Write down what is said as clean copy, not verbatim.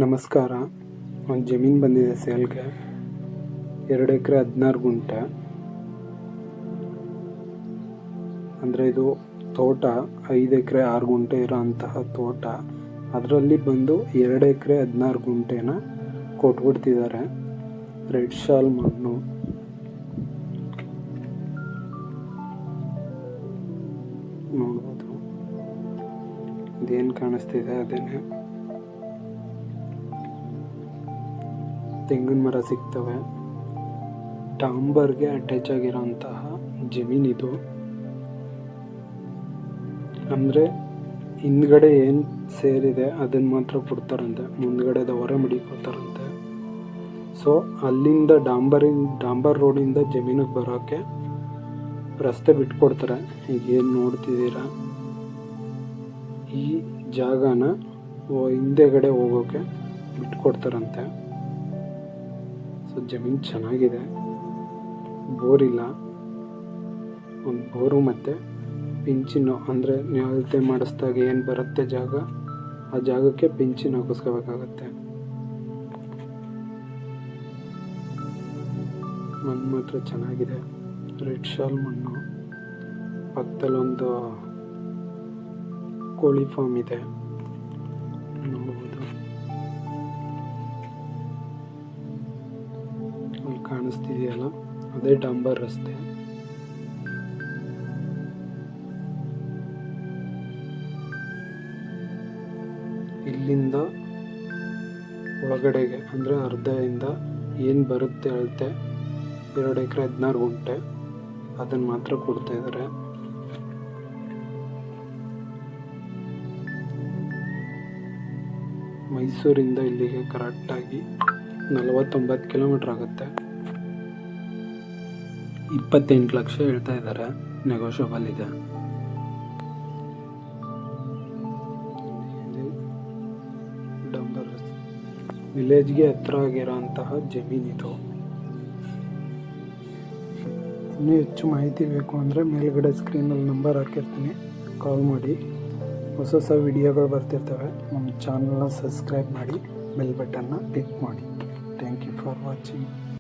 ನಮಸ್ಕಾರ. ಒಂದು ಜಮೀನು ಬಂದಿದೆ ಸೇಲ್ಗೆ. 2 ಎಕರೆ 16 ಗುಂಟೆ. ಅಂದರೆ ಇದು ತೋಟ 5 ಎಕರೆ 6 ಗುಂಟೆ ಇರೋಂತಹ ತೋಟ. ಅದರಲ್ಲಿ ಬಂದು 2 ಎಕರೆ 16 ಗುಂಟೆನ ಕೊಟ್ಬಿಡ್ತಿದ್ದಾರೆ. ರೆಡ್ ಶಾಲ್ ಮಣ್ಣು. ನೋಡ್ಬೋದು, ಇದೇನು ಕಾಣಿಸ್ತಿದೆ ಅದೇನೆ. ತೆಂಗಿನ ಮರ ಸಿಗ್ತವೆ. ಡಾಂಬರ್ಗೆ ಅಟ್ಯಾಚ್ ಆಗಿರೋಂತಹ ಜಮೀನಿದು. ಅಂದರೆ ಹಿಂದ್ಗಡೆ ಏನು ಸೇರಿದೆ ಅದನ್ನು ಮಾತ್ರ ಕೊಡ್ತಾರಂತೆ, ಮುಂದ್ಗಡೆದವರೇ ಮಡಿಕೋತಾರಂತೆ. ಸೊ ಅಲ್ಲಿಂದ ಡಾಂಬರ್ ರೋಡಿಂದ ಜಮೀನಿಗೆ ಬರೋಕ್ಕೆ ರಸ್ತೆ ಬಿಟ್ಕೊಡ್ತಾರೆ. ಈಗ ಏನು ನೋಡ್ತಿದ್ದೀರಾ, ಈ ಜಾಗನ ಹಿಂದೆಗಡೆ ಹೋಗೋಕ್ಕೆ ಬಿಟ್ಕೊಡ್ತಾರಂತೆ. ಸೊ ಜಮೀನು ಚೆನ್ನಾಗಿದೆ. ಬೋರ್ ಇಲ್ಲ. ಒಂದು ಬೋರು ಮತ್ತು ಪಿಂಚಿನು, ಅಂದರೆ ನೀವು ಅಳತೆ ಮಾಡಿಸ್ದಾಗ ಏನು ಬರುತ್ತೆ ಜಾಗ, ಆ ಜಾಗಕ್ಕೆ ಪಿಂಚಿನ ಹಾಕಿಸ್ಕೋಬೇಕಾಗತ್ತೆ. ಮಣ್ಣು ಮಾತ್ರ ಚೆನ್ನಾಗಿದೆ. ರೆಡ್ ಶಾಲ್ ಮಣ್ಣು. ಪಕ್ಕದಲ್ಲೊಂದು ಕೋಳಿ ಫಾರ್ಮ್ ಇದೆ, ನೋಡ್ಬೋದು. ಅಲ್ಲಿ ಕಾಣಿಸ್ತಿದೆಯಲ್ಲ, ಅದೇ ಡಾಂಬರ್ ರಸ್ತೆ. ಇಲ್ಲಿಂದ ಒಳಗಡೆಗೆ ಅಂದರೆ ಅರ್ಧದಿಂದ ಏನು ಬರುತ್ತೆ ಅಳತೆ 2 ಎಕರೆ 16 ಗುಂಟೆ, ಅದನ್ನು ಮಾತ್ರ ಕೊಡ್ತಾ ಇದ್ದಾರೆ. ಮೈಸೂರಿಂದ ಇಲ್ಲಿಗೆ ಕರೆಕ್ಟಾಗಿ 49 ಕಿಲೋಮೀಟ್ರ್ ಆಗುತ್ತೆ. 28 ಲಕ್ಷ ಹೇಳ್ತಾ ಇದ್ದಾರೆ. ನೆಗೋಷಿಯಬಲ್ ಇದೆ. ಡಾಂಬರ್ ವಿಲೇಜ್ಗೆ ಹತ್ರ ಆಗಿರೋಂತಹ ಜಮೀನಿದು. ಇನ್ನೂ ಹೆಚ್ಚು ಮಾಹಿತಿ ಬೇಕು ಅಂದರೆ ಮೇಲ್ಗಡೆ ಸ್ಕ್ರೀನಲ್ಲಿ ನಂಬರ್ ಹಾಕಿರ್ತೀನಿ, ಕಾಲ್ ಮಾಡಿ. ಹೊಸ ವಿಡಿಯೋಗಳು ಬರ್ತಿರ್ತವೆ. ನಮ್ಮ ಚಾನಲ್ನ ಸಬ್ಸ್ಕ್ರೈಬ್ ಮಾಡಿ, ಬೆಲ್ ಬಟನ್ನ ಕ್ಲಿಕ್ ಮಾಡಿ. Thank you for watching.